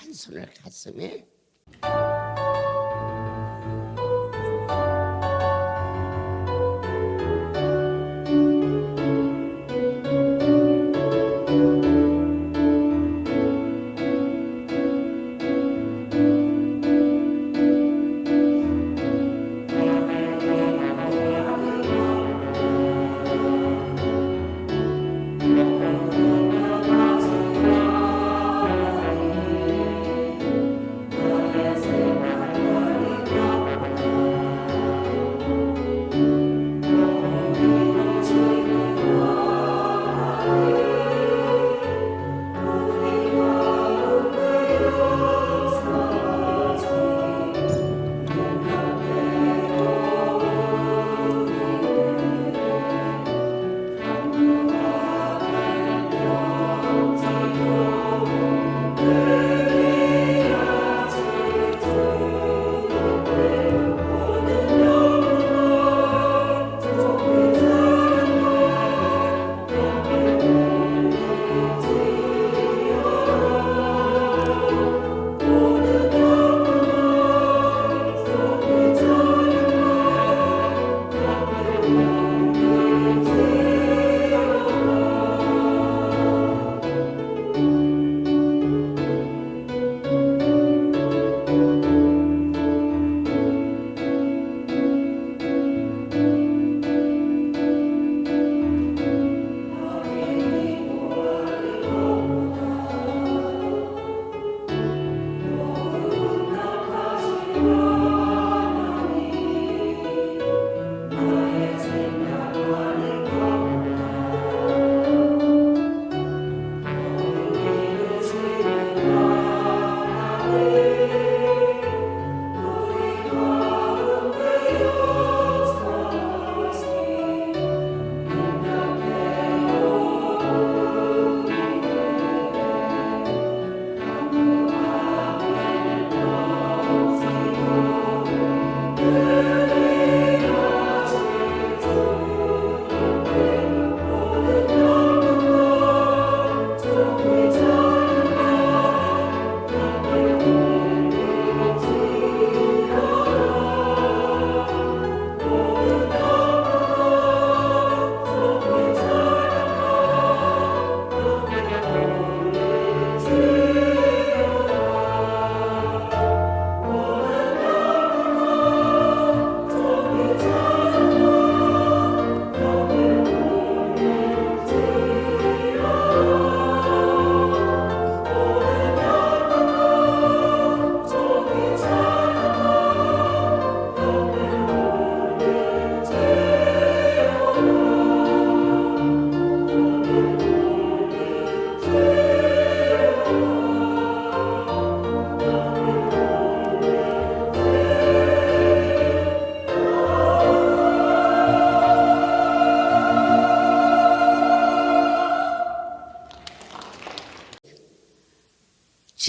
한 손을 가슴에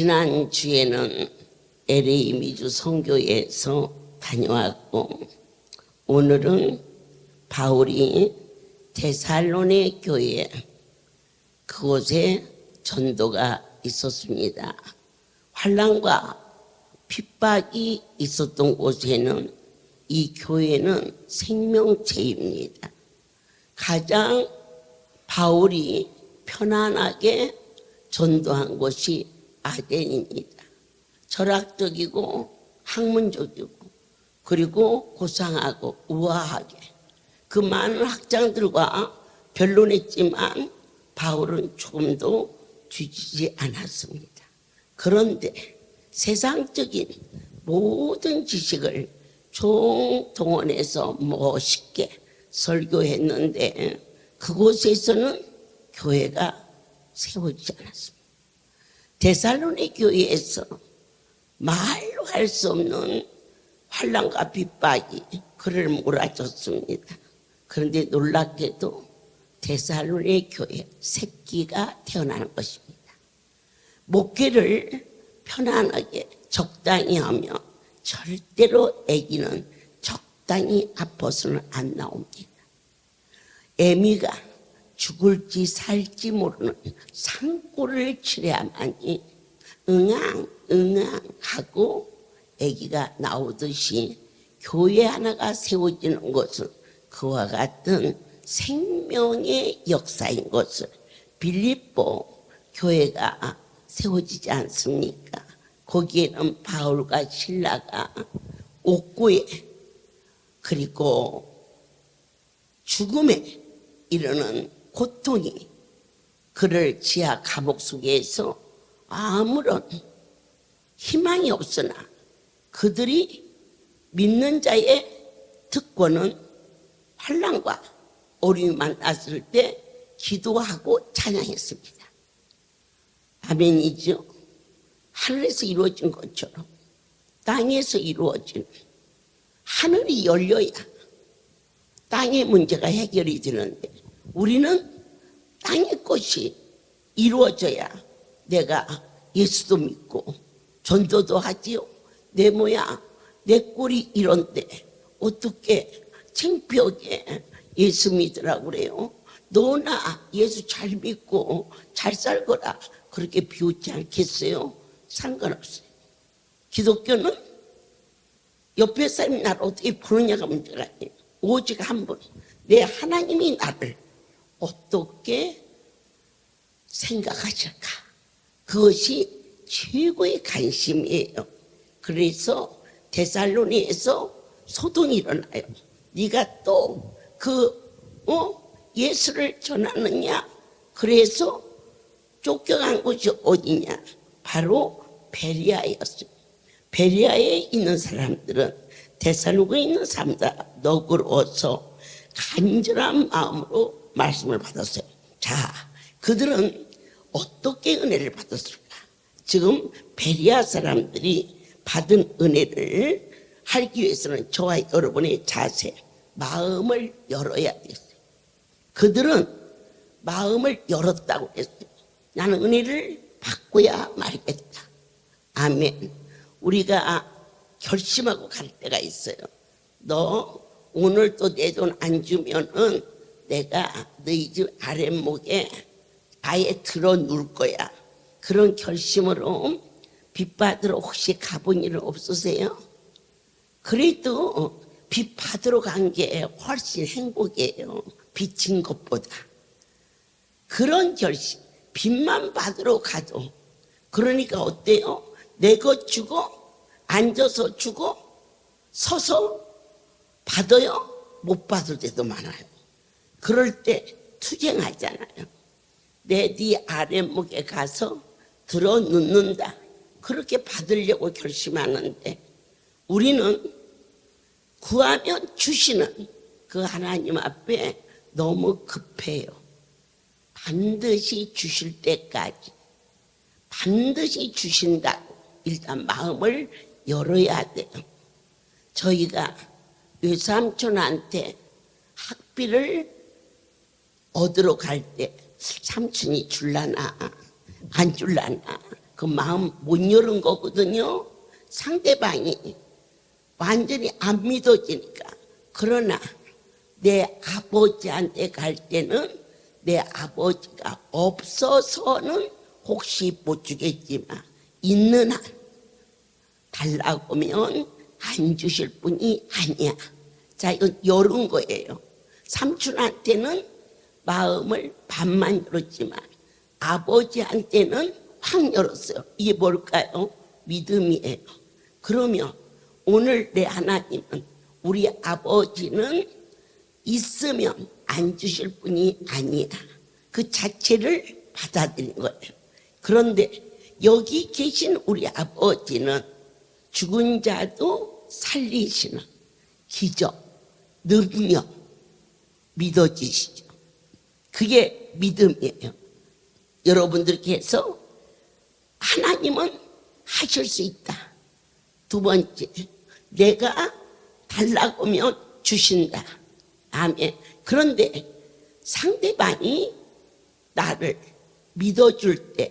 지난주에는 LA 미주 선교에서 다녀왔고 오늘은 바울이 데살로니 교회 그곳에 전도가 있었습니다. 환난과 핍박이 있었던 곳에는 이 교회는 생명체입니다. 가장 바울이 편안하게 전도한 곳이 아덴입니다. 철학적이고 학문적이고 그리고 고상하고 우아하게 그 많은 학장들과 변론했지만 바울은 조금도 뒤지지 않았습니다. 그런데 세상적인 모든 지식을 총동원해서 멋있게 설교했는데 그곳에서는 교회가 세워지지 않았습니다. 데살로니 교회에서 말로 할 수 없는 환난과 핍박이 그를 몰아줬습니다. 그런데 놀랍게도 데살로니 교회 새끼가 태어나는 것입니다. 목회를 편안하게 적당히 하며 절대로 아기는 적당히 아파서는 안 나옵니다. 애미가 죽을지 살지 모르는 산골을 치려야만이 응앙 하고 아기가 나오듯이 교회 하나가 세워지는 것은 그와 같은 생명의 역사인 것을 빌립보 교회가 세워지지 않습니까? 거기에는 바울과 실라가 옥고에 그리고 죽음에 이르는 고통이 그를 지하 감옥 속에서 아무런 희망이 없으나 그들이 믿는 자의 특권은 환난과 어려움이 만났을 때 기도하고 찬양했습니다. 아멘이죠. 하늘에서 이루어진 것처럼 땅에서 이루어진 하늘이 열려야 땅의 문제가 해결이 되는데 우리는 땅의 것이 이루어져야 내가 예수도 믿고 전도도 하지요. 내 모양 내 꼴이 이런데 어떻게 창피하게 예수 믿으라고 그래요? 너나 예수 잘 믿고 잘 살거라 그렇게 비웃지 않겠어요? 상관없어요. 기독교는 옆에 사람이 나를 어떻게 보느냐가 문제가 아니에요. 오직 한 분, 내 하나님이 나를 어떻게 생각하실까? 그것이 최고의 관심이에요. 그래서 데살로니에서 소동이 일어나요. 네가 또 예수를 전하느냐? 그래서 쫓겨간 곳이 어디냐? 바로 베리아였어요. 베리아에 있는 사람들은 데살로니가에 있는 사람들 너그러워서 간절한 마음으로 말씀을 받았어요. 자, 그들은 어떻게 은혜를 받았을까? 지금 베리아 사람들이 받은 은혜를 하기 위해서는 저와 여러분의 자세, 마음을 열어야 됐어요. 그들은 마음을 열었다고 했어요. 나는 은혜를 받고야 말겠다. 아멘. 우리가 결심하고 갈 때가 있어요. 너 오늘 또 내 돈 안 주면은 내가 너희 집 아랫목에 아예 들어 누울 거야. 그런 결심으로 빚 받으러 혹시 가본 일 없으세요? 그래도 빚 받으러 간 게 훨씬 행복이에요. 빚진 것보다. 그런 결심, 빚만 받으러 가도 그러니까 어때요? 내 것 주고 앉아서 주고 서서 받아요? 못 받을 때도 많아요. 그럴 때 투쟁하잖아요. 네 아랫목에 가서 들어 눕는다. 그렇게 받으려고 결심하는데 우리는 구하면 주시는 그 하나님 앞에 너무 급해요. 반드시 주실 때까지 반드시 주신다고 일단 마음을 열어야 돼요. 저희가 외삼촌한테 학비를 얻으러 갈 때 삼촌이 줄라나 안 줄라나 그 마음 못 열은 거거든요. 상대방이 완전히 안 믿어지니까. 그러나 내 아버지한테 갈 때는 내 아버지가 없어서는 혹시 못 주겠지만 있는 한 달라고 하면 안 주실 분이 아니야. 자, 이건 열은 거예요. 삼촌한테는 마음을 반만 열었지만 아버지한테는 확 열었어요. 이게 뭘까요? 믿음이에요. 그러면 오늘 내 하나님은 우리 아버지는 있으면 안 주실 분이 아니야. 그 자체를 받아들인 거예요. 그런데 여기 계신 우리 아버지는 죽은 자도 살리시는 기적, 능력 믿어지시죠. 그게 믿음이에요. 여러분들께서 하나님은 하실 수 있다. 두 번째, 내가 달라고 하면 주신다. 아멘. 그런데 상대방이 나를 믿어줄 때,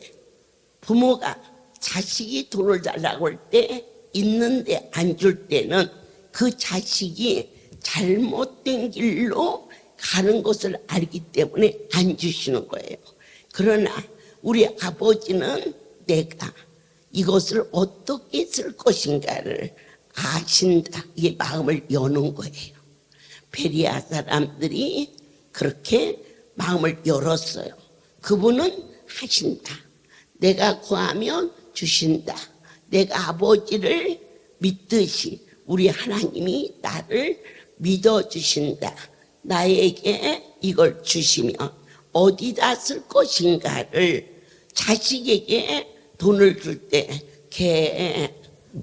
부모가 자식이 돈을 달라고 할 때 있는데 안 줄 때는 그 자식이 잘못된 길로 가는 것을 알기 때문에 안 주시는 거예요. 그러나 우리 아버지는 내가 이것을 어떻게 쓸 것인가를 아신다. 이게 마음을 여는 거예요. 베리아 사람들이 그렇게 마음을 열었어요. 그분은 하신다. 내가 구하면 주신다. 내가 아버지를 믿듯이 우리 하나님이 나를 믿어주신다. 나에게 이걸 주시면 어디다 쓸 것인가를, 자식에게 돈을 줄 때 걔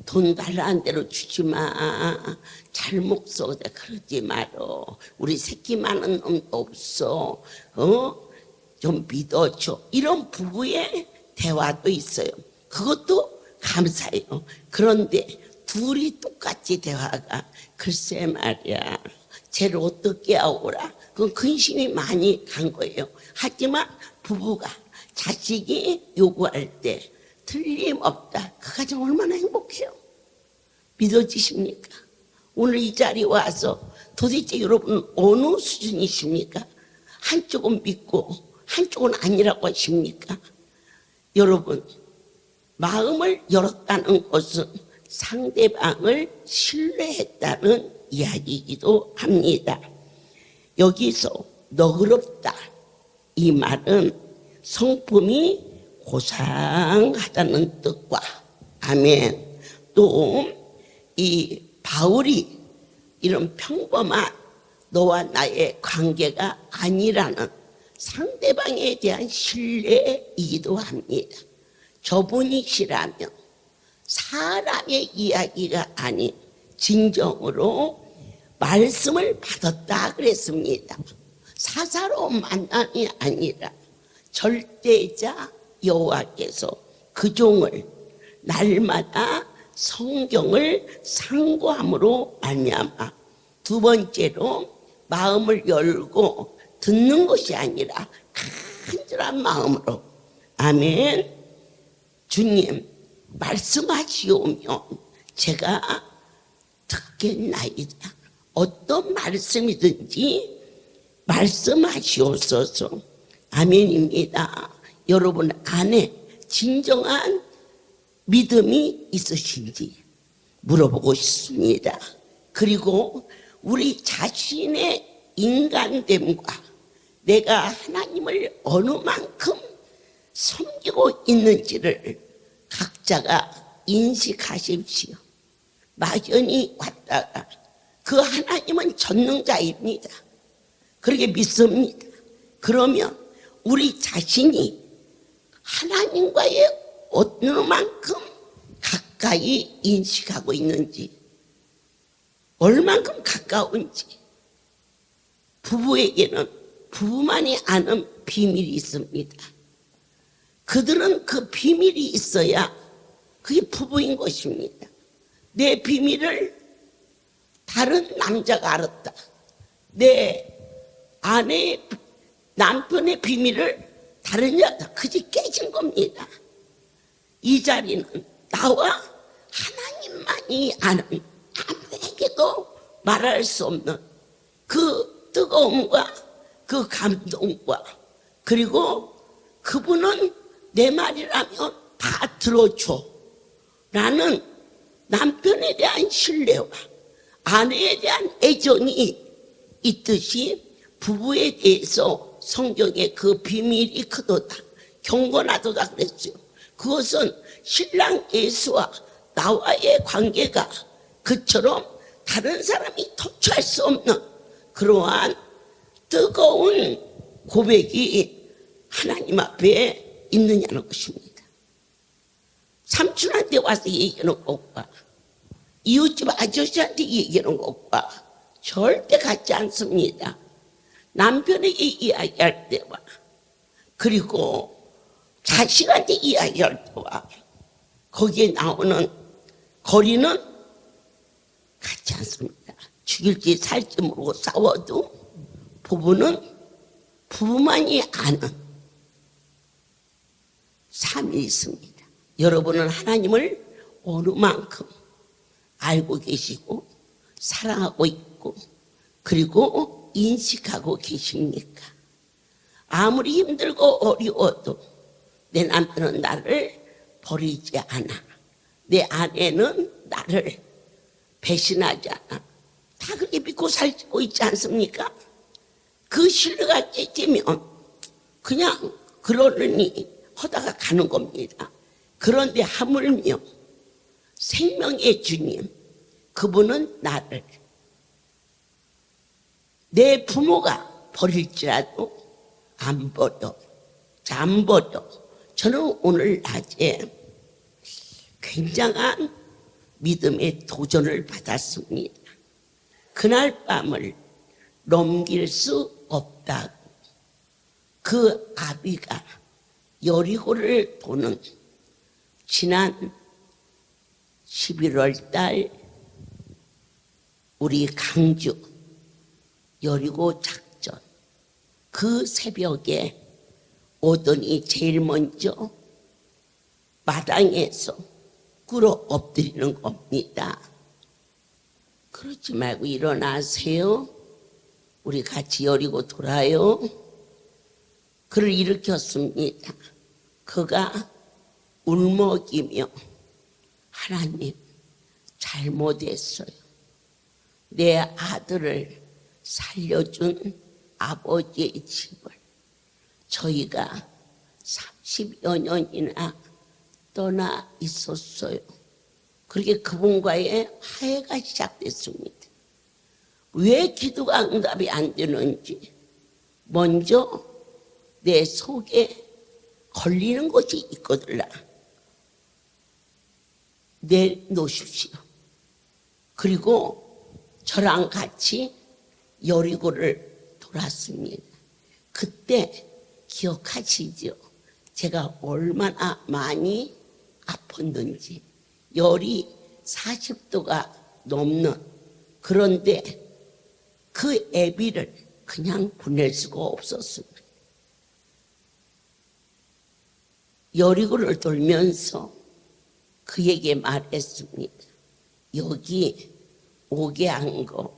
돈 달라는 대로 주지 마. 잘못 써. 그러지 말어. 우리 새끼 많은 놈도 없어. 좀 믿어줘. 이런 부부의 대화도 있어요. 그것도 감사해요. 그런데 둘이 똑같이 대화가, 글쎄 말이야, 쟤를 어떻게 하오라. 그건 근심이 많이 간 거예요. 하지만 부부가 자식이 요구할 때 틀림없다. 그 가정 얼마나 행복해요. 믿어지십니까? 오늘 이 자리에 와서 도대체 여러분 어느 수준이십니까? 한쪽은 믿고 한쪽은 아니라고 하십니까? 여러분, 마음을 열었다는 것은 상대방을 신뢰했다는 이야기이기도 합니다. 여기서 너그럽다, 이 말은 성품이 고상하다는 뜻과, 아멘, 또 이 바울이 이런 평범한 너와 나의 관계가 아니라는 상대방에 대한 신뢰이기도 합니다. 저분이시라면 사람의 이야기가 아닌 진정으로 말씀을 받았다 그랬습니다. 사사로운 만남이 아니라 절대자 여호와께서 그 종을 날마다 성경을 상고함으로 말미암아, 두 번째로 마음을 열고 듣는 것이 아니라 간절한 마음으로, 아멘, 주님 말씀하시오면 제가 듣겠나이다. 어떤 말씀이든지 말씀하시옵소서. 아멘입니다. 여러분 안에 진정한 믿음이 있으신지 물어보고 싶습니다. 그리고 우리 자신의 인간됨과 내가 하나님을 어느 만큼 섬기고 있는지를 각자가 인식하십시오. 막연히 왔다가 그 하나님은 전능자입니다. 그렇게 믿습니다. 그러면 우리 자신이 하나님과의 어느 만큼 가까이 인식하고 있는지, 얼만큼 가까운지. 부부에게는 부부만이 아는 비밀이 있습니다. 그들은 그 비밀이 있어야 그게 부부인 것입니다. 내 비밀을 다른 남자가 알았다. 내 아내의, 남편의 비밀을 다른 여자, 그게 깨진 겁니다. 이 자리는 나와 하나님만이 아는, 아무에게도 말할 수 없는 그 뜨거움과 그 감동과, 그리고 그분은 내 말이라면 다 들어줘 라는 남편에 대한 신뢰와 아내에 대한 애정이 있듯이 부부에 대해서 성경에 그 비밀이 크도다, 경건하도다 그랬어요. 그것은 신랑 예수와 나와의 관계가 그처럼 다른 사람이 터치할 수 없는 그러한 뜨거운 고백이 하나님 앞에 있느냐는 것입니다. 삼촌한테 와서 얘기하는 것과 이웃집 아저씨한테 얘기하는 것과 절대 같지 않습니다. 남편에게 이야기할 때와 그리고 자식한테 이야기할 때와 거기에 나오는 거리는 같지 않습니다. 죽일지 살지 모르고 싸워도 부부는 부부만이 아는 삶이 있습니다. 여러분은 하나님을 어느 만큼 알고 계시고 사랑하고 있고 그리고 인식하고 계십니까? 아무리 힘들고 어려워도 내 남편은 나를 버리지 않아. 내 아내는 나를 배신하지 않아. 다 그렇게 믿고 살고 있지 않습니까? 그 신뢰가 깨지면 그냥 그러려니 하다가 가는 겁니다. 그런데 하물며 생명의 주님, 그분은 나를 내 부모가 버릴지라도 안 버려. 안 버려. 저는 오늘 낮에 굉장한 믿음의 도전을 받았습니다. 그날 밤을 넘길 수 없다고. 그 아비가 여리고를 도는 지난 11월 달 우리 강주 여리고 작전 그 새벽에 오더니 제일 먼저 마당에서 꿇어 엎드리는 겁니다. 그러지 말고 일어나세요. 우리 같이 여리고 돌아요. 그를 일으켰습니다. 그가 울먹이며 하나님 잘못했어요. 내 아들을 살려준 아버지의 집을 저희가 30여 년이나 떠나 있었어요. 그렇게 그분과의 화해가 시작됐습니다. 왜 기도가 응답이 안 되는지 먼저 내 속에 걸리는 것이 있거들라 내놓으십시오. 그리고 저랑 같이 여리고를 돌았습니다. 그때 기억하시죠? 제가 얼마나 많이 아팠는지. 열이 40도가 넘는, 그런데 그 애비를 그냥 보낼 수가 없었습니다. 여리고를 돌면서 그에게 말했습니다. 여기 오게 한 거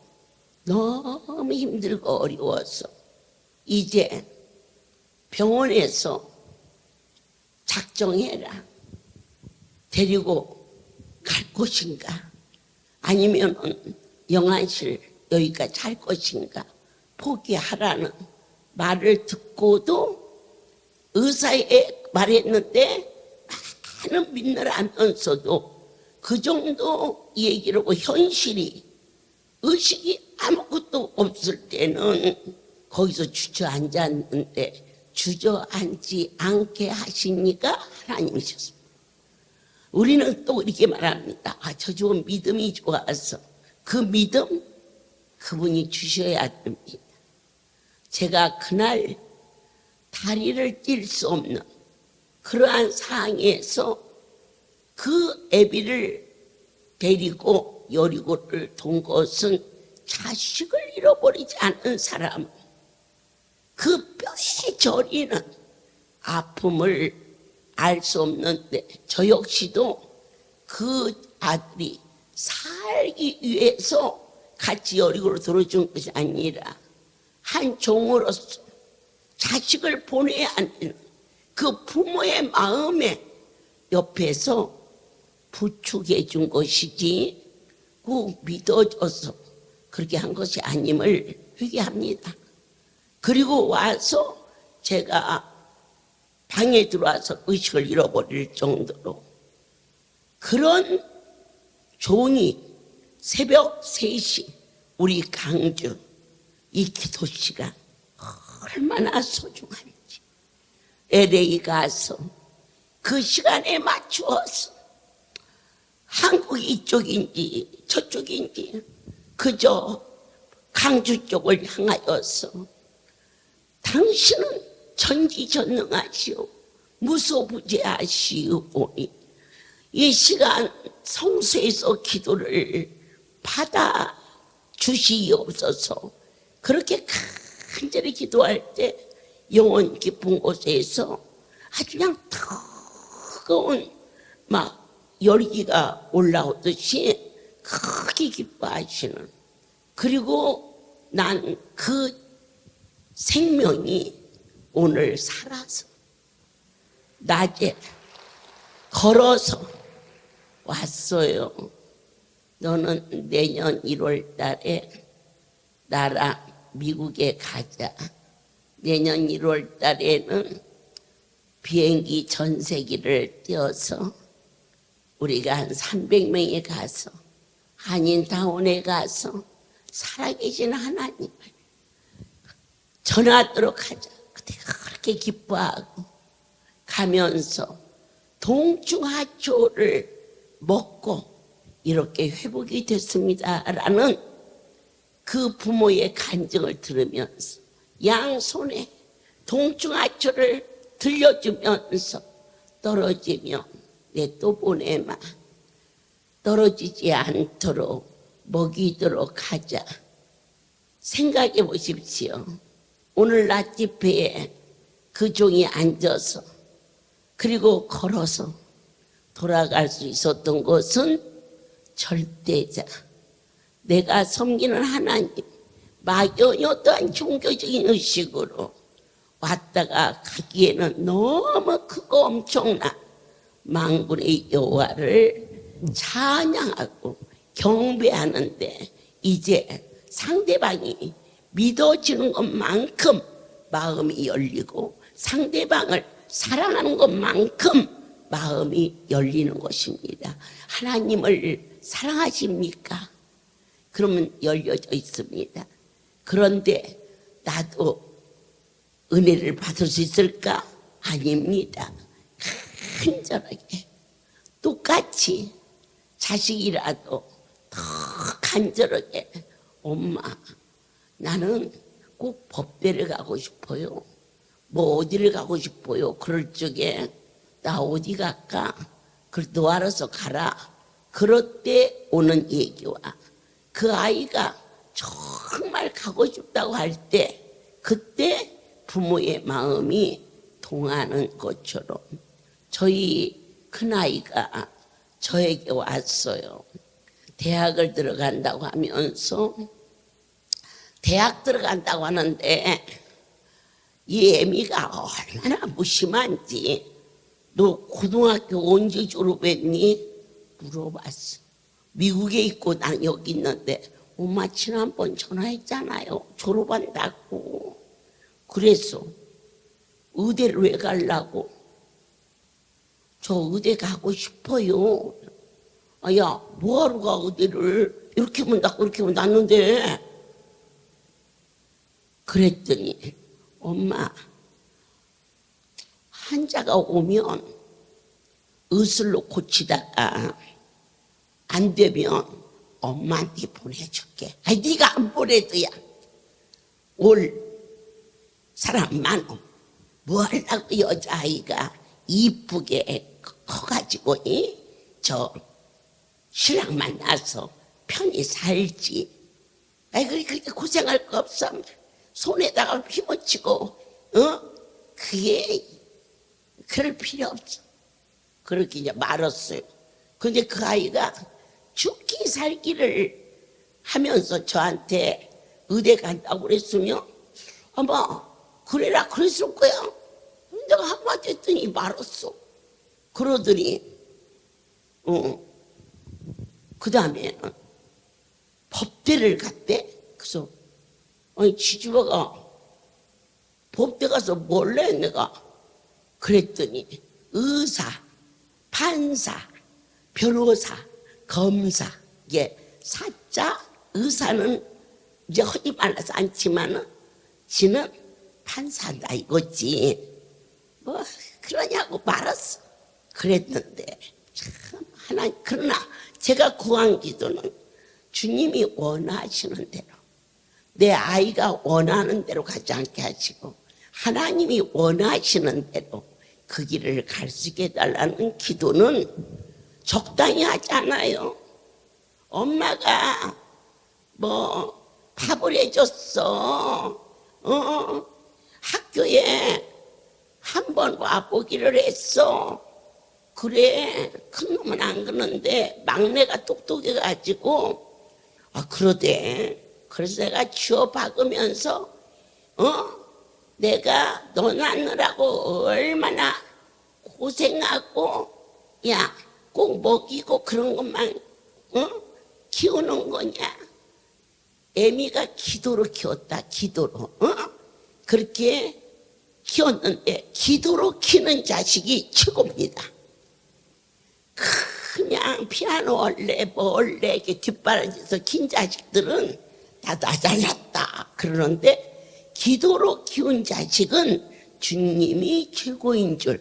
너무 힘들고 어려워서 이제 병원에서 작정해라. 데리고 갈 것인가? 아니면 영안실 여기까지 할 것인가? 포기하라는 말을 듣고도 의사에 말했는데 많은 믿느라 하면서도 그 정도 얘기를 하고 현실이 의식이 아무것도 없을 때는 거기서 주저앉았는데 주저앉지 않게 하시니까 하나님이셨습니다. 우리는 또 이렇게 말합니다. 저 좋은 믿음이 좋아서 그 믿음 그분이 주셔야 됩니다. 제가 그날 다리를 뛸 수 없는 그러한 상황에서 그 애비를 데리고 여리고를 돈 것은 자식을 잃어버리지 않은 사람, 그 뼈에 저리는 아픔을 알 수 없는데 저 역시도 그 아들이 살기 위해서 같이 여리고로 들어준 것이 아니라 한 종으로서 자식을 보내야 하는 그 부모의 마음에 옆에서 부축해 준 것이지 꼭 믿어줘서 그렇게 한 것이 아님을 회개합니다. 그리고 와서 제가 방에 들어와서 의식을 잃어버릴 정도로 그런 종이 새벽 3시 우리 강주 이 기도 시간 얼마나 소중한지 LA 가서 그 시간에 맞추어서 한국 이쪽인지 저쪽인지 그저 강주 쪽을 향하여서 당신은 전지전능하시오 무소부재하시오니 이 시간 성소에서 기도를 받아 주시옵소서. 그렇게 간절히 기도할 때 영혼 깊은 곳에서 아주 그냥 뜨거운 막 열기가 올라오듯이 크게 기뻐하시는, 그리고 난 그 생명이 오늘 살아서 낮에 걸어서 왔어요. 너는 내년 1월 달에 나랑 미국에 가자. 내년 1월 달에는 비행기 전세기를 띄워서 우리가 한 300명이 가서 한인타운에 가서 살아계신 하나님을 전하도록 하자. 그때가 그렇게 기뻐하고 가면서 동중하초를 먹고 이렇게 회복이 됐습니다라는 그 부모의 간증을 들으면서 양손에 동중하초를 들려주면서 떨어지면 내 또 보내마, 떨어지지 않도록 먹이도록 하자. 생각해 보십시오. 오늘 낮 집회에 그 종이 앉아서 그리고 걸어서 돌아갈 수 있었던 것은 절대자, 내가 섬기는 하나님, 막연히 또한 종교적인 의식으로 왔다가 가기에는 너무 크고 엄청난 만군의 여호와를 찬양하고 경배하는데 이제 상대방이 믿어지는 것만큼 마음이 열리고 상대방을 사랑하는 것만큼 마음이 열리는 것입니다. 하나님을 사랑하십니까? 그러면 열려져 있습니다. 그런데 나도 은혜를 받을 수 있을까? 아닙니다. 간절하게 똑같이 자식이라도 더 간절하게 엄마 나는 꼭 법대를 가고 싶어요. 뭐 어디를 가고 싶어요. 그럴 적에 나 어디 갈까? 그걸 너 알아서 가라. 그럴 때 오는 얘기와 그 아이가 정말 가고 싶다고 할 때 그때 부모의 마음이 동하는 것처럼 저희 큰아이가 저에게 왔어요. 대학을 들어간다고 하면서 대학 들어간다고 하는데 이 애미가 얼마나 무심한지 너 고등학교 언제 졸업했니? 물어봤어. 미국에 있고 난 여기 있는데 엄마 지난번 전화했잖아요. 졸업한다고. 그래서 의대를 왜 가려고? 저 의대 가고 싶어요. 야, 뭐하러 가 의대를? 이렇게 문닫고 이렇게 문닫는데. 그랬더니 엄마 환자가 오면 의술로 고치다가 안 되면 엄마한테 보내줄게. 아니 네가 안 보내도야 올 사람 많어. 뭐 하려고 여자아이가 이쁘게 커가지고 저 신랑 만나서 편히 살지. 아이 그렇게 고생할 거 없어. 손에다가 휘몰치고 그게 그럴 필요 없어. 그렇게 이제 말았어요. 근데 그 아이가 죽기 살기를 하면서 저한테 의대 간다고 그랬으면 아마 그래라 그랬을 거야. 내가 한마디 했더니 말았어. 그러더니 그 다음에 법대를 갔대. 그래서 아니 지주가 법대 가서 뭘 해 내가. 그랬더니 의사, 판사, 변호사, 검사, 사자, 의사는 이제 흔히 말해서 않지만은 지는 판사다 이거지. 뭐 그러냐고 말았어. 그랬는데 참 하나님. 그러나 제가 구한 기도는 주님이 원하시는 대로 내 아이가 원하는 대로 가지 않게 하시고 하나님이 원하시는 대로 그 길을 갈 수 있게 해달라는 기도는 적당히 하지 않아요. 엄마가 뭐 밥을 해줬어. 학교에 한번 와보기를 했어. 그래, 큰 놈은 안 그러는데 막내가 똑똑해가지고 그러대. 그래서 내가 쥐어 박으면서 내가 너 낳느라고 얼마나 고생하고 야, 꼭 먹이고 그런 것만 키우는 거냐? 애미가 기도로 키웠다. 기도로. 그렇게 키웠는데 기도로 키는 자식이 최고입니다. 그냥 피아노 원래 뭐 원래 이렇게 뒷바라지에서 킨 자식들은 다 잘났다 그러는데 기도로 키운 자식은 주님이 최고인 줄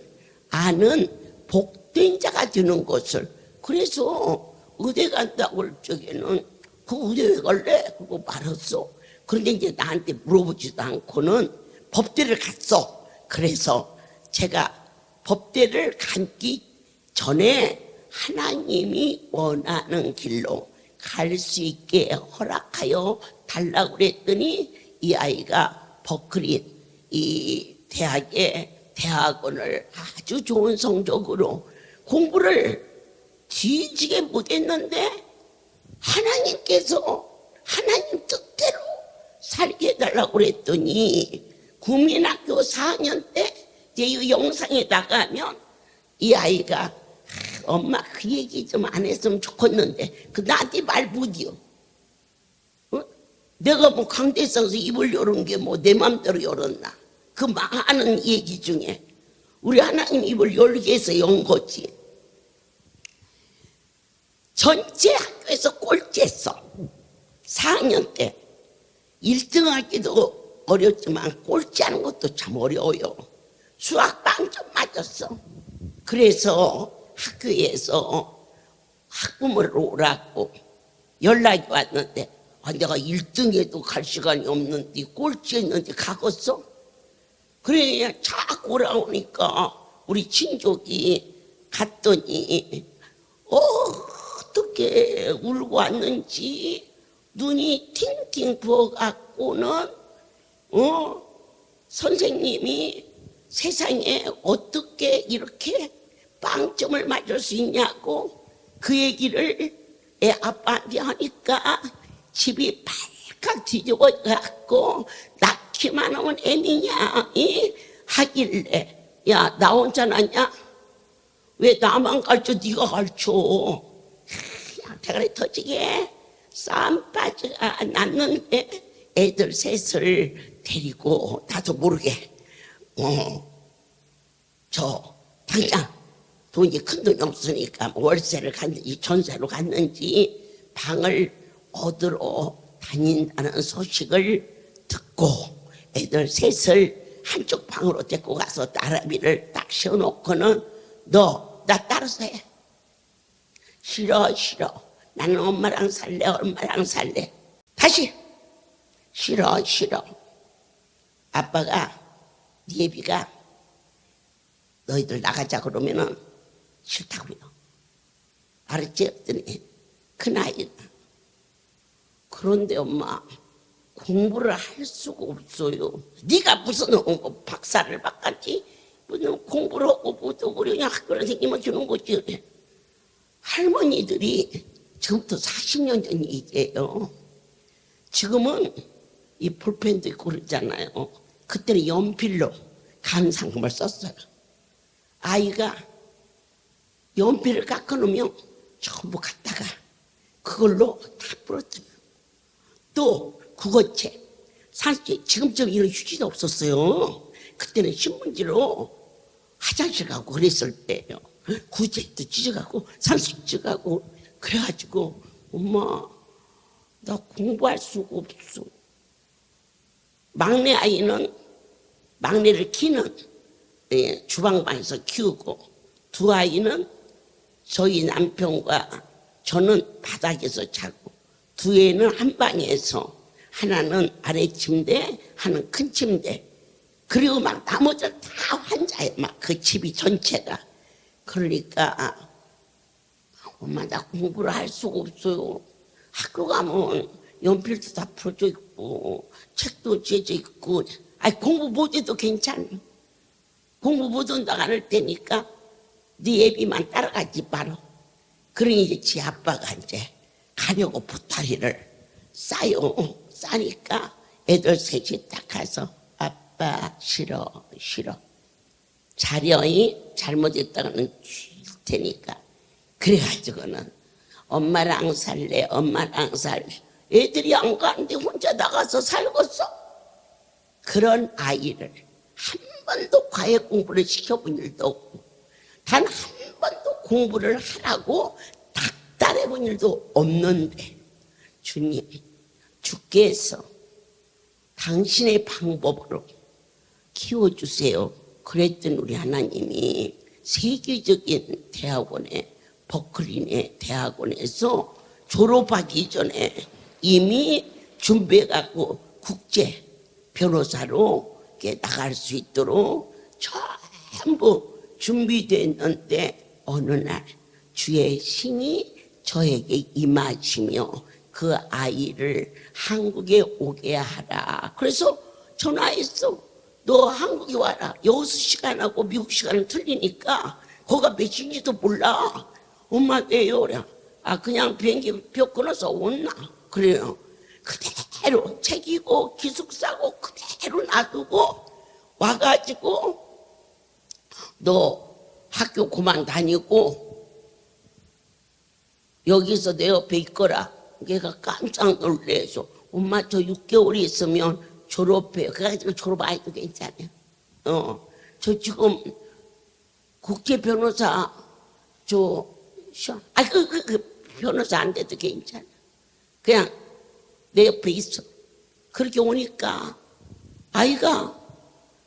아는 복된 자가 되는 것을. 그래서 의대 간다고 할 적에는 그 의대 왜 갈래? 그거 말았어. 그런데 이제 나한테 물어보지도 않고는 법대를 갔어. 그래서 제가 법대를 가기 전에 하나님이 원하는 길로 갈 수 있게 허락하여 달라고 그랬더니 이 아이가 버클리 이 대학에 대학원을 아주 좋은 성적으로 공부를 뒤지게 못했는데 하나님께서 하나님 뜻대로 살게 해달라고 그랬더니 국민학교 4학년 때 이제 이 영상에 나가면 이 아이가 엄마 그 얘기 좀 안 했으면 좋겠는데 그 나한테 말 못이요. 내가 뭐 강대상에서 입을 열은 게 뭐 내 맘대로 열었나. 그 많은 얘기 중에 우리 하나님 입을 열게 해서 연 거지. 전체 학교에서 꼴찌했어. 4학년 때 1등 하기도 어렵지만 꼴찌하는 것도 참 어려워요. 수학 빵점 맞았어. 그래서 학교에서 학부모를 오라고 연락이 왔는데 내가 1등에도 갈 시간이 없는데 꼴찌했는데 가겠어? 그래 그냥 자꾸 오라오니까 우리 친족이 갔더니 어떻게 울고 왔는지 눈이 팅팅 부어갖고는 선생님이 세상에 어떻게 이렇게 빵점을 맞을 수 있냐고 그 얘기를 애 아빠한테 하니까 집이 발칵 뒤집어갖고 낳기만 하면 애미냐 하길래 야 나 혼자 낳냐? 왜 나만 가르쳐 네가 가르쳐. 대가리 터지게 쌈바지가 낳는데 애들 셋을 데리고 나도 모르게 저 당장 돈이 큰 돈이 없으니까 월세를 갔는지 전세로 갔는지 방을 얻으러 다닌다는 소식을 듣고 애들 셋을 한쪽 방으로 데리고 가서 딸아비를 딱 세워놓고는 너 나 따라서 해. 싫어 나는 엄마랑 살래. 다시 싫어 아빠가 네 애비가 너희들 나가자 그러면은 싫다고요. 알았지? 했더니 큰아이가 그런데 엄마 공부를 할 수가 없어요. 네가 무슨 박사를 바꿨지? 무슨 공부를 하고 뭐도 그냥 학교를 생기면 주는 거지. 할머니들이 지금부터 40년 전 얘기예요. 지금은 이 볼펜도 있고 그러잖아요. 그때는 연필로 감상금을 썼어요. 아이가 연필을 깎아놓으면 전부 갖다가 그걸로 다 부러뜨려요. 또 국어책, 사실 지금처럼 이런 휴지도 없었어요. 그때는 신문지로 화장실 가고 그랬을 때요. 구책도 찢어가고 산수 찢어가고 그래가지고 엄마 나 공부할 수가 없어. 막내 아이는 막내를 키는 주방방에서 키우고 두 아이는 저희 남편과 저는 바닥에서 자고 두 애는 한 방에서 하나는 아래 침대 하나는 큰 침대 그리고 막 나머지는 다 환자예요. 막 그 집이 전체가. 그러니까 엄마 나 공부를 할 수가 없어요. 학교 가면 연필도 다 풀어져 있고 책도 찢어져 있고 공부 못해도 괜찮아. 공부 못한다고 안 할 테니까 네 애비만 따라가지 마라. 그러니 이제 지 아빠가 이제 가려고 보따리를 싸니까 애들 셋이 딱 가서 아빠 싫어 자려이 잘못했다가는 테니까. 그래가지고는 엄마랑 살래, 엄마랑 살래. 애들이 안 가는데 혼자 나가서 살겠어? 그런 아이를 한 번도 과외 공부를 시켜본 일도 없고, 단 한 번도 공부를 하라고 닥달해본 일도 없는데, 주님, 주께서 당신의 방법으로 키워주세요. 그랬더니 우리 하나님이 세계적인 대학원에, 버클리의 대학원에서 졸업하기 전에 이미 준비해갖고 국제 변호사로 나갈 수 있도록 전부 준비됐는데, 어느 날 주의 신이 저에게 임하시며 그 아이를 한국에 오게 하라. 그래서 전화했어. 너 한국에 와라. 여수 시간하고 미국 시간은 틀리니까 거기가 몇 시인지도 몰라. 엄마 왜요? 그래. 그냥 비행기 표 끊어서 온나. 그래요. 그대로 챙기고 기숙사고 그대로 놔두고 와가지고 너 학교 그만 다니고 여기서 내 옆에 있거라. 걔가 깜짝 놀래서 엄마 저 6개월 있으면 졸업해요. 그래가지고 졸업 안 해도 괜찮아요. 저 지금 국제 변호사 그 변호사 안 돼도 괜찮아. 그냥 내 옆에 있어. 그렇게 오니까 아이가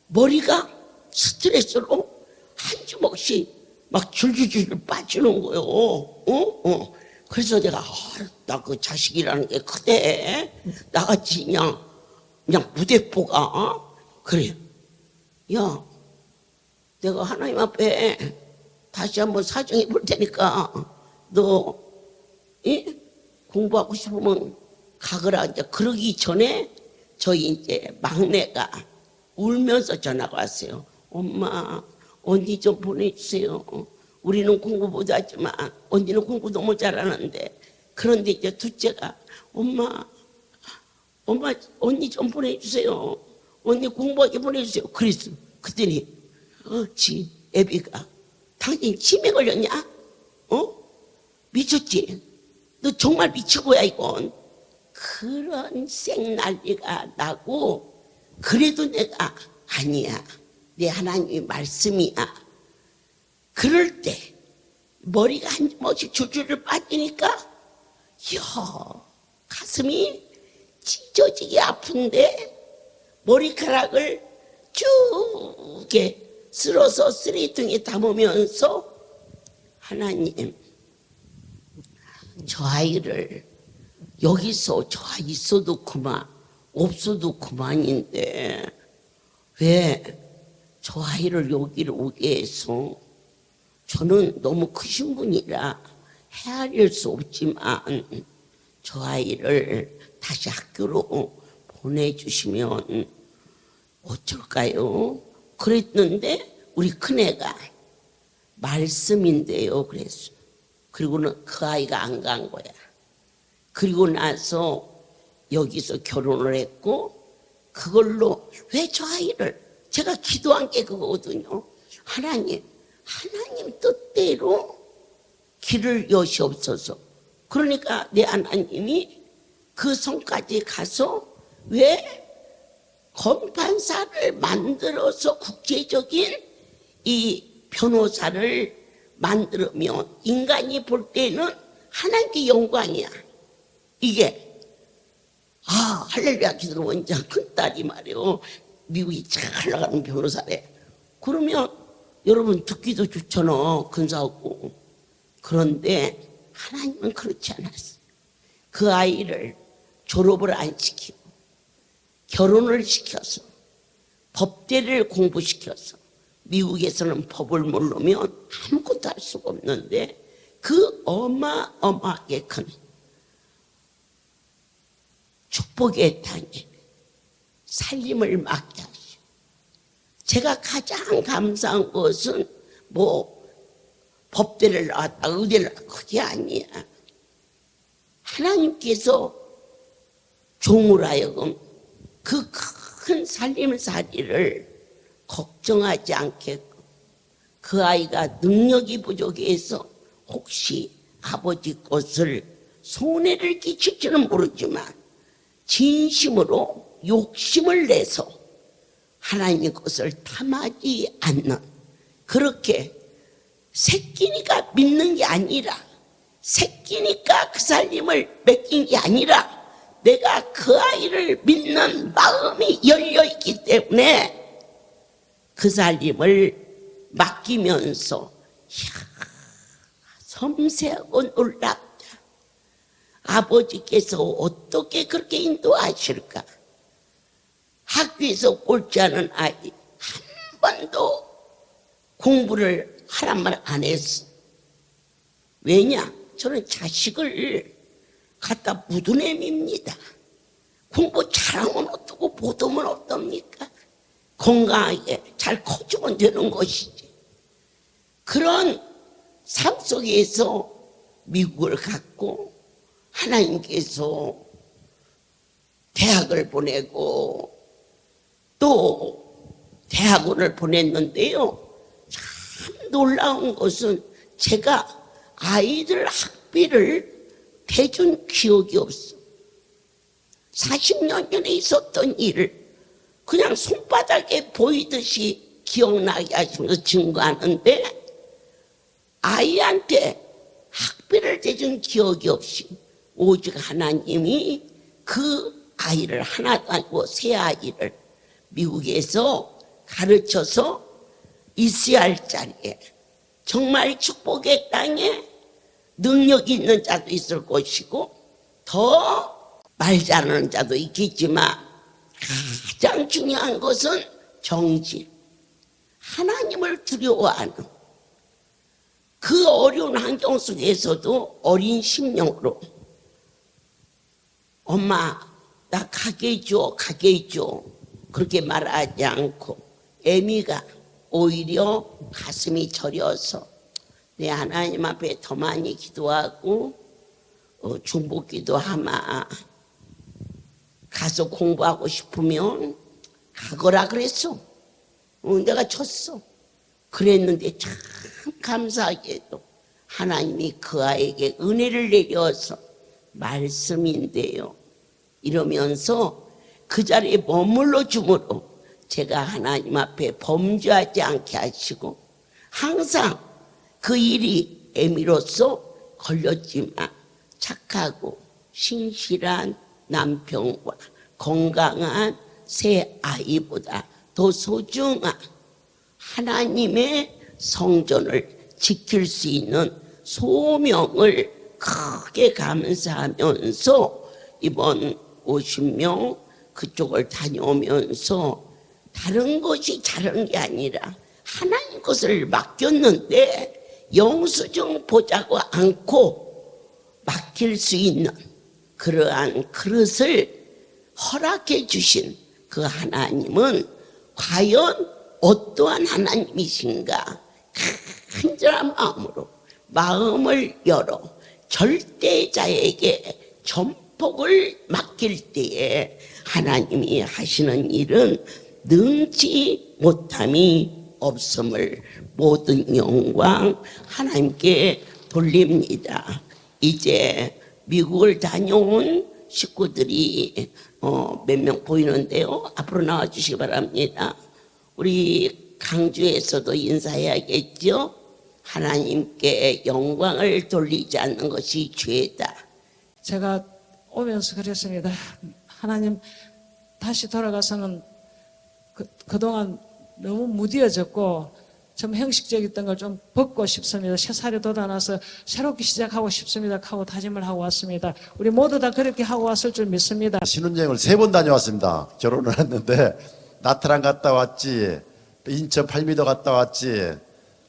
머리가 스트레스로 한 주먹씩 막 줄줄줄 빠지는 거예요. 그래서 내가 나 그 자식이라는 게 크대. 나같이 그냥 무대포가. 그래. 야, 내가 하나님 앞에 다시 한번 사정해 볼 테니까 너 공부하고 싶으면 가거라. 이제 그러기 전에 저희 이제 막내가 울면서 전화가 왔어요. 엄마, 언니 좀 보내주세요. 우리는 공부 못하지만 언니는 공부 너무 잘하는데. 그런데 이제 둘째가 엄마 언니 좀 보내주세요. 언니 공부하게 보내주세요. 그랬어. 그랬더니 애비가 당신 치매 걸렸냐? 미쳤지? 너 정말 미치고야 이건. 그런 생난리가 나고, 그래도 내가 아니야, 내 하나님의 말씀이야. 그럴 때 머리가 한 주먹씩 줄줄 빠지니까 가슴이 찢어지게 아픈데 머리카락을 쭉 이렇게 쓸어서 쓰레기통에 담으면서 하나님, 저 아이를 여기서 저 아이 있어도 그만 없어도 그만인데 왜 저 아이를 여기를 오게 해서, 저는 너무 크신 분이라 헤아릴 수 없지만 저 아이를 다시 학교로 보내주시면 어쩔까요? 그랬는데 우리 큰애가 말씀인데요 그랬어. 그리고는 그 아이가 안 간 거야. 그리고 나서 여기서 결혼을 했고, 그걸로 왜 저 아이를, 제가 기도한 게 그거거든요. 하나님 뜻대로 길을 여시옵소서. 그러니까 내 하나님이 그 성까지 가서 왜 검판사를 만들어서 국제적인 이 변호사를 만들면 인간이 볼 때는 하나님께 영광이야. 이게 할렐루야 기도 원장 큰딸이 말이요, 미국이 잘 나가는 변호사래. 그러면 여러분 듣기도 좋잖아, 근사하고. 그런데 하나님은 그렇지 않았어요. 그 아이를 졸업을 안 시키고 결혼을 시켜서 법대를 공부시켜서, 미국에서는 법을 모르면 아무것도 할 수가 없는데 그 어마어마하게 큰 축복의 땅에 살림을 맡게 하시오. 제가 가장 감사한 것은 법대를 나왔다 의대를 나왔다 그게 아니야. 하나님께서 종으로 하여금 그 큰 살림살이를 걱정하지 않겠고 그 아이가 능력이 부족해서 혹시 아버지 것을 손해를 끼칠지는 모르지만 진심으로 욕심을 내서 하나님의 것을 탐하지 않는, 그렇게 새끼니까 믿는 게 아니라, 새끼니까 그 살림을 맡긴 게 아니라, 내가 그 아이를 믿는 마음이 열려있기 때문에 그 살림을 맡기면서 섬세하고 놀랍다. 아버지께서 어떻게 그렇게 인도하실까? 학교에서 꼴찌하는 아이 한 번도 공부를 하란 말 안 했어. 왜냐? 저는 자식을 갖다 묻어냄입니다. 공부 잘하면 어떻고 못하면 어떻습니까? 건강하게 잘 커주면 되는 것이지. 그런 삶 속에서 미국을 갔고 하나님께서 대학을 보내고 또 대학원을 보냈는데요. 참 놀라운 것은 제가 아이들 학비를 대준 기억이 없어. 40년 전에 있었던 일을 그냥 손바닥에 보이듯이 기억나게 하시면서 증거하는데, 아이한테 학비를 대준 기억이 없이 오직 하나님이 그 아이를 하나도 아니고 세 아이를 미국에서 가르쳐서 있어야 할 자리에, 정말 축복의 땅에 능력이 있는 자도 있을 것이고 더 말 잘하는 자도 있겠지만 가장 중요한 것은 정직, 하나님을 두려워하는, 그 어려운 환경 속에서도 어린 심령으로 엄마 나 가게 해줘 가게 해줘 그렇게 말하지 않고 애미가 오히려 가슴이 저려서 내 하나님 앞에 더 많이 기도하고 중보기도 하마, 가서 공부하고 싶으면 가거라 그랬어. 내가 쳤어. 그랬는데 참 감사하게도 하나님이 그 아이에게 은혜를 내려서 말씀인데요. 이러면서 그 자리에 머물러 줌으로 제가 하나님 앞에 범죄하지 않게 하시고, 항상 그 일이 애미로서 걸렸지만 착하고 신실한 남편과 건강한 새 아이보다 더 소중한 하나님의 성전을 지킬 수 있는 소명을 크게 감사하면서 이번 50명 그쪽을 다녀오면서 다른 것이 잘한 게 아니라 하나님 것을 맡겼는데 영수증 보자고 않고 맡길 수 있는 그러한 그릇을 허락해 주신 그 하나님은 과연 어떠한 하나님이신가? 간절한 마음으로 마음을 열어 절대자에게 전폭을 맡길 때에 하나님이 하시는 일은 능치 못함이 없음을 모든 영광 하나님께 돌립니다. 이제 미국을 다녀온 식구들이 몇 명 보이는데요. 앞으로 나와 주시기 바랍니다. 우리 강주에서도 인사해야겠죠. 하나님께 영광을 돌리지 않는 것이 죄다. 제가 오면서 그랬습니다. 하나님, 다시 돌아가서는 그동안 너무 무뎌졌고 좀 형식적이었던 걸 좀 벗고 싶습니다. 새살이 돋아나서 새롭게 시작하고 싶습니다 하고 다짐을 하고 왔습니다. 우리 모두 다 그렇게 하고 왔을 줄 믿습니다. 신혼여행을 3번 다녀왔습니다. 결혼을 했는데 나트랑 갔다 왔지, 인천 팔미도 갔다 왔지,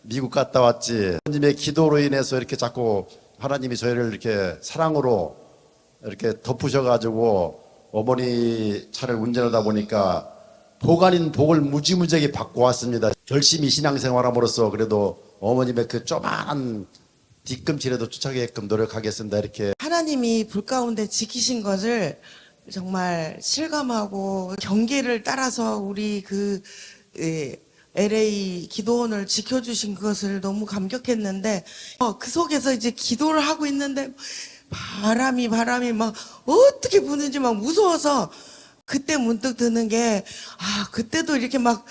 미국 갔다 왔지. 하나님의 기도로 인해서 이렇게 자꾸 하나님이 저희를 이렇게 사랑으로 이렇게 덮으셔가지고 어머니 차를 운전하다 보니까 복 아닌 복을 무지무지하게 받고 왔습니다. 열심히 신앙생활함으로써 그래도 어머님의 그 조그마한 뒤꿈치라도 쫓아가게끔 노력하겠습니다. 이렇게 하나님이 불 가운데 지키신 것을 정말 실감하고 경계를 따라서 우리 LA 기도원을 지켜주신 것을 너무 감격했는데 그 속에서 이제 기도를 하고 있는데 바람이 막 어떻게 부는지 막 무서워서 그때 문득 드는 게 그때도 이렇게 막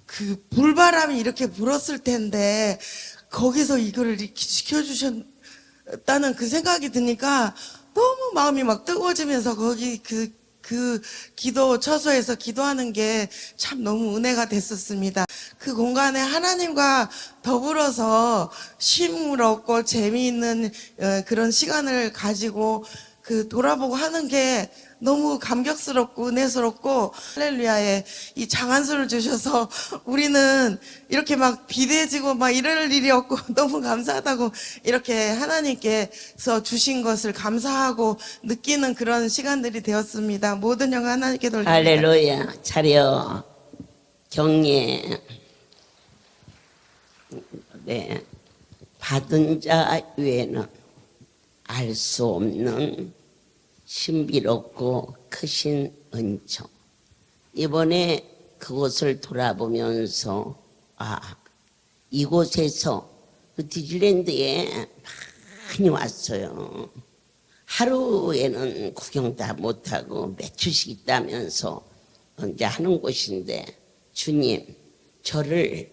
그 불바람이 이렇게 불었을 텐데 거기서 이거를 이렇게 지켜주셨다는 그 생각이 드니까 너무 마음이 막 뜨거워지면서 거기 그 기도 처소에서 기도하는 게 참 너무 은혜가 됐었습니다. 그 공간에 하나님과 더불어서 쉼을 얻고 재미있는 그런 시간을 가지고 그 돌아보고 하는 게 너무 감격스럽고 은혜스럽고 할렐루야에 이 장한수를 주셔서 우리는 이렇게 막 비대해지고 막 이럴 일이 없고 너무 감사하다고 이렇게 하나님께서 주신 것을 감사하고 느끼는 그런 시간들이 되었습니다. 모든 영광 하나님께 돌립니다. 할렐루야. 차려. 경례. 네. 받은 자 외에는 알 수 없는 신비롭고 크신 은총. 이번에 그곳을 돌아보면서 이곳에서 그 디즈니랜드에 많이 왔어요. 하루에는 구경 다 못하고 며칠씩 있다면서 이제 하는 곳인데 주님 저를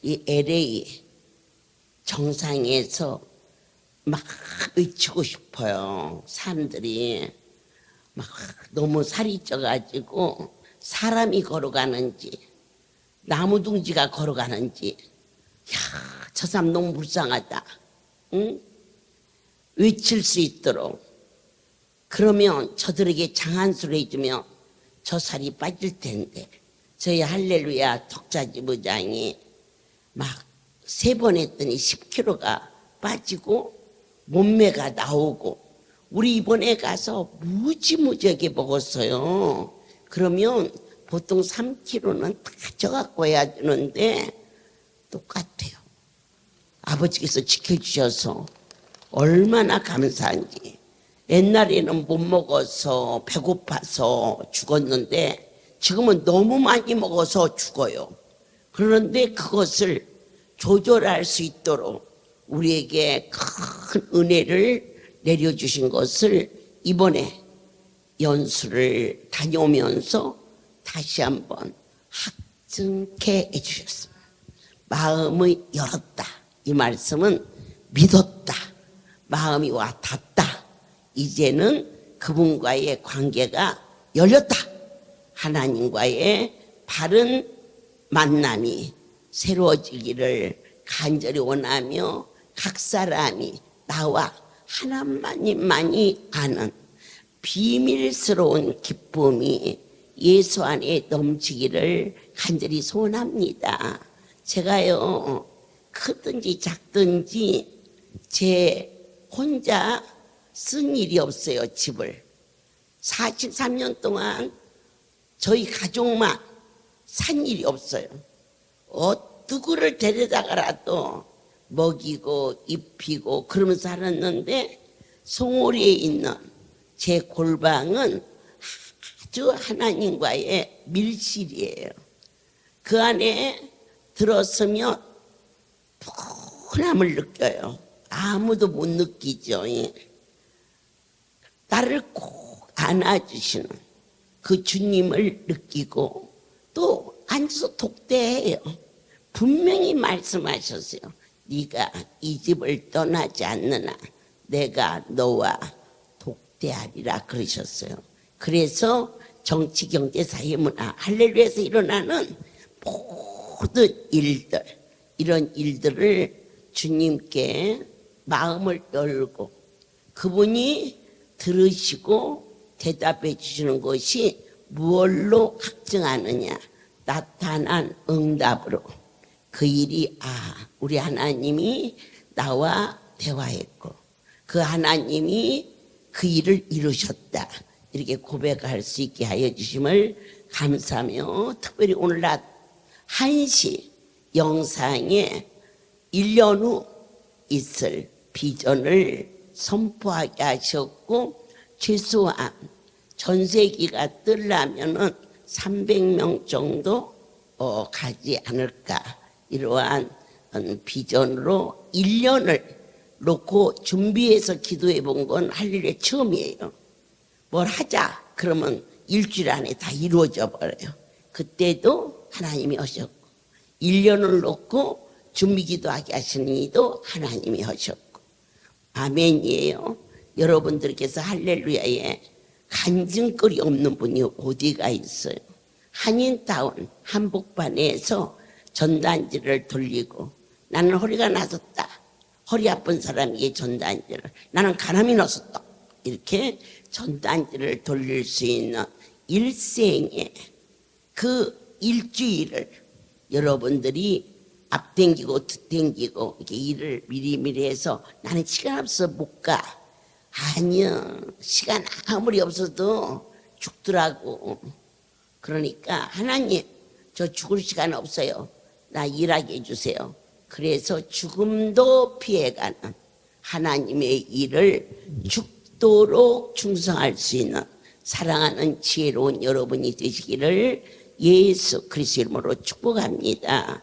이 LA 정상에서 막 외치고 싶어요. 사람들이 막 너무 살이 쪄가지고 사람이 걸어가는지 나무둥지가 걸어가는지 저 사람 너무 불쌍하다. 응? 외칠 수 있도록 그러면 저들에게 장한수를 해주면 저 살이 빠질 텐데 저희 할렐루야 덕자지부장이 막 3번 했더니 10kg가 빠지고 몸매가 나오고 우리 이번에 가서 무지무지하게 먹었어요. 그러면 보통 3kg는 다 쪄갖고 해야 되는데 똑같아요. 아버지께서 지켜주셔서 얼마나 감사한지. 옛날에는 못 먹어서 배고파서 죽었는데 지금은 너무 많이 먹어서 죽어요. 그런데 그것을 조절할 수 있도록 우리에게 큰 은혜를 내려주신 것을 이번에 연수를 다녀오면서 다시 한번 확증케 해주셨습니다. 마음을 열었다. 이 말씀은 믿었다. 마음이 와 닿다. 이제는 그분과의 관계가 열렸다. 하나님과의 바른 만남이 새로워지기를 간절히 원하며 각 사람이 나와 하나님만이 아는 비밀스러운 기쁨이 예수 안에 넘치기를 간절히 소원합니다. 제가요 크든지 작든지 제 혼자 쓴 일이 없어요. 집을 43년 동안 저희 가족만 산 일이 없어요. 누구를 데려다가라도 먹이고 입히고 그러면서 살았는데 송오리에 있는 제 골방은 아주 하나님과의 밀실이에요. 그 안에 들었으면 푸근함을 느껴요. 아무도 못 느끼죠. 나를 꼭 안아주시는 그 주님을 느끼고 또 앉아서 독대해요. 분명히 말씀하셨어요. 네가 이 집을 떠나지 않느나 내가 너와 독대하리라 그러셨어요. 그래서 정치, 경제, 사회, 문화, 할렐루야에서 일어나는 모든 일들, 이런 일들을 주님께 마음을 열고 그분이 들으시고 대답해 주시는 것이 무엇로 확증하느냐? 나타난 응답으로. 그 일이 우리 하나님이 나와 대화했고 그 하나님이 그 일을 이루셨다. 이렇게 고백할 수 있게 하여 주심을 감사하며 특별히 오늘 낮 1시 영상에 1년 후 있을 비전을 선포하게 하셨고 최소한 전세기가 뜨려면은 300명 정도 가지 않을까, 이러한 비전으로 1년을 놓고 준비해서 기도해 본 건 할렐루야 처음이에요. 뭘 하자 그러면 일주일 안에 다 이루어져 버려요. 그때도 하나님이 하셨고, 1년을 놓고 준비 기도하게 하시는 이도 하나님이 하셨고, 아멘이에요. 여러분들께서 할렐루야에 간증거리 없는 분이 어디가 있어요? 한인타운 한복판에서 전단지를 돌리고, 나는 허리가 나섰다, 허리 아픈 사람에게 전단지를, 나는 가람이 나섰다, 이렇게 전단지를 돌릴 수 있는 일생에 그 일주일을 여러분들이 앞당기고 뒤당기고 이렇게 일을 미리미리 해서, 나는 시간 없어 못 가. 아니요, 시간 아무리 없어도 죽더라고. 그러니까 하나님, 저 죽을 시간 없어요, 나 일하게 해주세요. 그래서 죽음도 피해가는 하나님의 일을 죽도록 충성할 수 있는 사랑하는 지혜로운 여러분이 되시기를 예수 그리스도 이름으로 축복합니다.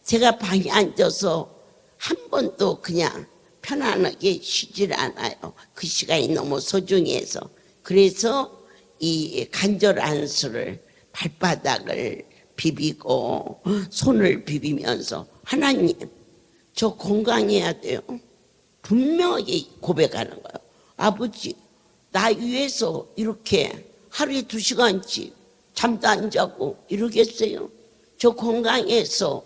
제가 방에 앉아서 한 번도 그냥 편안하게 쉬질 않아요. 그 시간이 너무 소중해서. 그래서 이 간절한 수를, 발바닥을 비비고 손을 비비면서, 하나님, 저 건강해야 돼요. 분명하게 고백하는 거예요. 아버지, 나 위해서 이렇게 하루에 2시간씩 잠도 안 자고 이러겠어요? 저 건강해서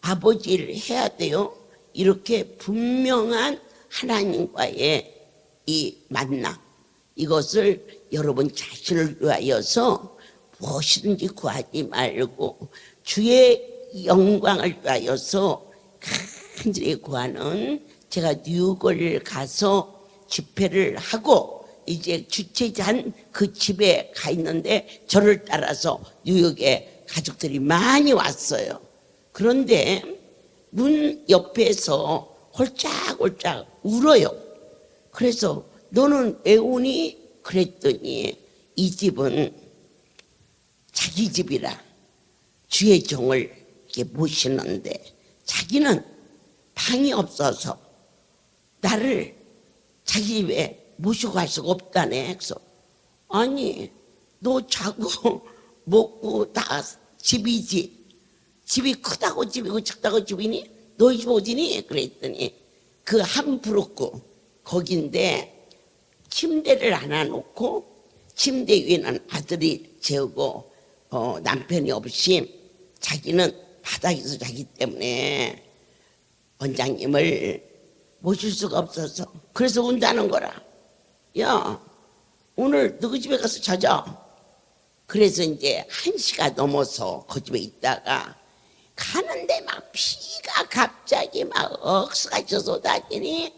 아버지를 해야 돼요. 이렇게 분명한 하나님과의 이 만남, 이것을 여러분 자신을 위하여서 무엇이든지 구하지 말고 주의 영광을 위하여서 간절히 구하는, 제가 뉴욕을 가서 집회를 하고 이제 주최자인 그 집에 가 있는데, 저를 따라서 뉴욕에 가족들이 많이 왔어요. 그런데 문 옆에서 홀짝홀짝 울어요. 그래서 너는 왜 우니? 그랬더니 이 집은 자기 집이라 주의 종을 이렇게 모시는데 자기는 방이 없어서 나를 자기 집에 모시고 갈 수가 없다네. 그래서 아니, 너 자고 먹고 다 집이지, 집이 크다고 집이고 작다고 집이니? 너희 집 어디니? 그랬더니 그 한 부르고 거긴데 침대를 하나 놓고 침대 위에는 아들이 재우고 남편이 없이 자기는 바닥에서 자기 때문에 원장님을 모실 수가 없어서 그래서 운다는 거라. 야, 오늘 너희 집에 가서 자자. 그래서 이제 1시가 넘어서 그 집에 있다가 가는데 막 피가 갑자기 막 억수같이 쏟아지니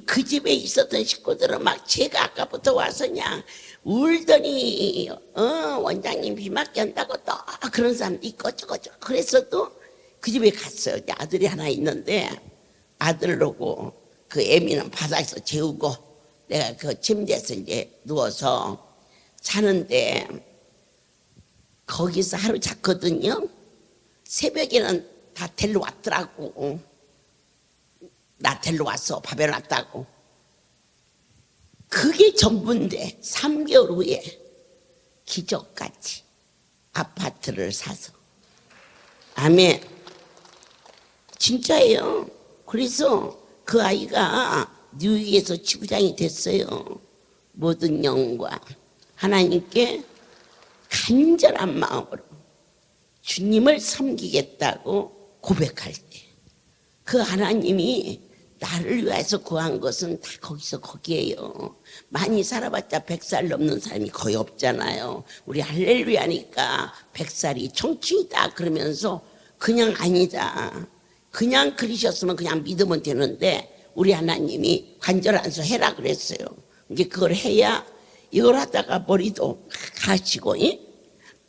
그 집에 있었던 식구들은 막 제가 아까부터 와서 그냥 울더니 원장님 비 맞게 한다고 또 그런 사람도 있고 저거저. 그래서 또 그 집에 갔어요. 아들이 하나 있는데 아들하고 그 애미는 바닥에서 재우고 내가 그 침대에서 이제 누워서 자는데 거기서 하루 잤거든요. 새벽에는 다 데리러 왔더라고. 나 데리러 왔어, 밥 해놨다고. 그게 전부인데 3개월 후에 기적같이 아파트를 사서. 아멘. 진짜예요. 그래서 그 아이가 뉴욕에서 지부장이 됐어요. 모든 영과 하나님께 간절한 마음으로 주님을 섬기겠다고 고백할 때 그 하나님이 나를 위해서 구한 것은 다 거기서 거기에요. 많이 살아봤자 100살 넘는 사람이 거의 없잖아요. 우리 할렐루야니까 100살이 청춘이다 그러면서 그냥 아니다. 그냥 그러셨으면 그냥 믿으면 되는데 우리 하나님이 간절한 수 해라 그랬어요. 이제 그걸 해야 이걸 하다가 머리도 가시고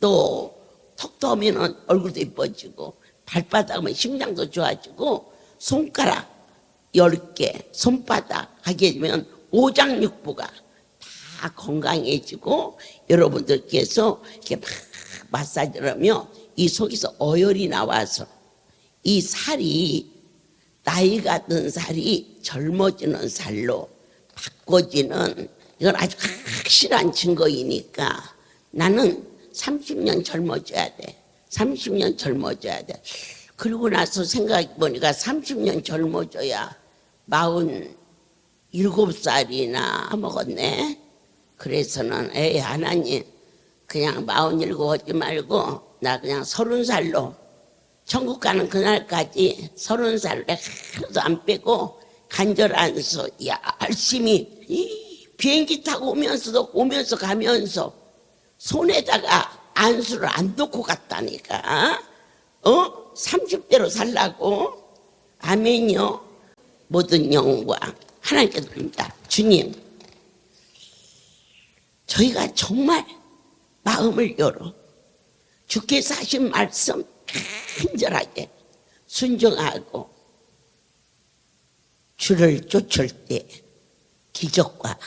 또 턱도 하면 얼굴도 이뻐지고 발바닥은 심장도 좋아지고 손가락 10개 손바닥 하게 되면 오장육부가 다 건강해지고 여러분들께서 이렇게 막 마사지를 하며 이 속에서 어혈이 나와서 이 살이 나이가 든 살이 젊어지는 살로 바꿔지는 이건 아주 확실한 증거이니까 나는 30년 젊어져야 돼. 30년 젊어져야 돼. 그러고 나서 생각해보니까 30년 젊어져야 47살이나 먹었네. 그래서는 에이 하나님 그냥 47 하지 말고 나 그냥 30살로 천국 가는 그날까지 30살에 하나도 안 빼고 간절하면서 열심히 비행기 타고 오면서 가면서 손에다가 안수를 안 놓고 갔다니까. 30대로 살라고. 아멘요. 모든 영광 하나님께 드립니다. 주님, 저희가 정말 마음을 열어 주께서 하신 말씀 간절하게 순종하고 주를 쫓을 때 기적과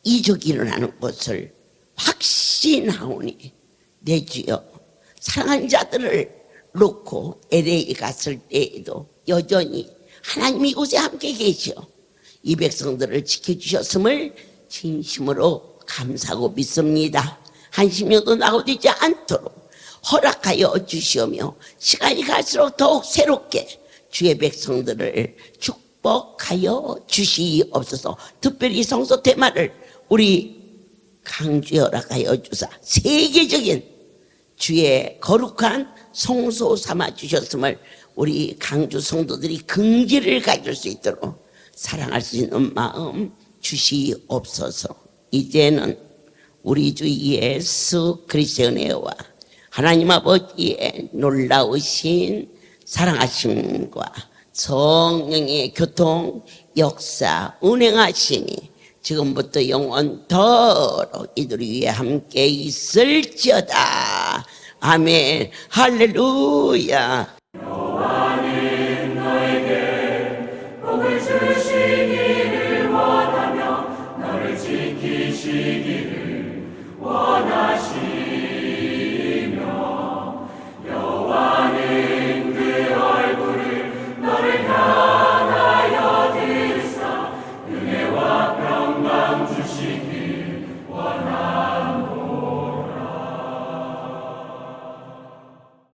이적이 일어나는 것을 확신하오니 내 주여, 사랑하는 자들을 놓고 LA 갔을 때에도 여전히 하나님 이곳에 함께 계시오. 이 백성들을 지켜주셨음을 진심으로 감사하고 믿습니다. 한심여도 나오지 않도록 허락하여 주시오며 시간이 갈수록 더욱 새롭게 주의 백성들을 축복하여 주시옵소서. 특별히 성소 테마를 우리 강주에 허락하여 주사 세계적인 주의 거룩한 성소 삼아 주셨음을 우리 강주 성도들이 긍지를 가질 수 있도록 사랑할 수 있는 마음 주시옵소서. 이제는 우리 주 예수 그리스도의 은혜와 하나님 아버지의 놀라우신 사랑하심과 성령의 교통 역사 운행하시니 지금부터 영원토록 이들 위에 함께 있을지어다. 아멘. 할렐루야. 여호와는 너에게 복을 주시기를 원하며 너를 지키시기를 원하시